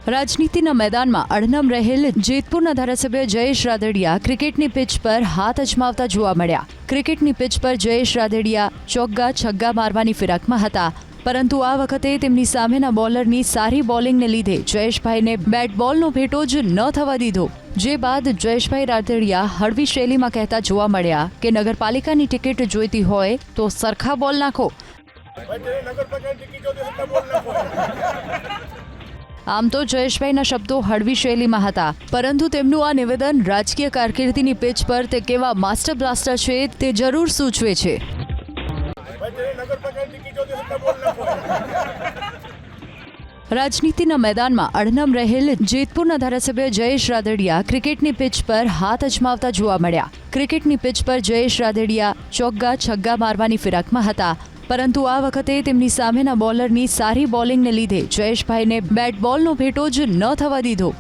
રાજનીતિના મેદાનમાં અડનમ રહેલ જેતપુરના ધારાસભ્ય જયેશ રાદડિયા ક્રિકેટની પિચ પર હાથ અજમાવતા જોવા મળ્યા. ક્રિકેટની પિચ પર જયેશ રાદડિયા ચોગ્ગા છગ્ગા મારવાની ફિરાકમાં હતા, પરંતુ આ વખતે તેમની સામેના બોલરની સારી બોલિંગને લીધે જયેશભાઈને બેટ બોલનો ભેટો જ ન થવા દીધો. જે બાદ જયેશભાઈ રાદડિયા હળવી શૈલીમાં કહેતા જોવા મળ્યા કે નગરપાલિકાની ટિકિટ જોઈતી હોય તો સરખા બોલ નાખો. આમ તો જયેશભાઈના શબ્દો હળવી શૈલીમાં હતા, પરંતુ તેમનું આ નિવેદન રાજકીય કારકિર્દીની પિચ પર તે કેવા માસ્ટર બ્લાસ્ટર છે તે જરૂર સૂચવે છે. રાજનીતિના મેદાનમાં અડનમ રહેલ જેતપુરના ધારાસભ્ય જયેશ રાદડિયા ક્રિકેટની પિચ પર હાથ અજમાવતા જોવા મળ્યા. ક્રિકેટની પિચ પર જયેશ રાદડિયા ચોગ્ગા છગ્ગા મારવાની ફિરાકમાં હતા, પરંતુ આ વખતે તેમની સામેના બોલરની સારી બોલિંગને લીધે જયેશભાઈને બેટ બોલનો ભેટો જ ન થવા દીધો.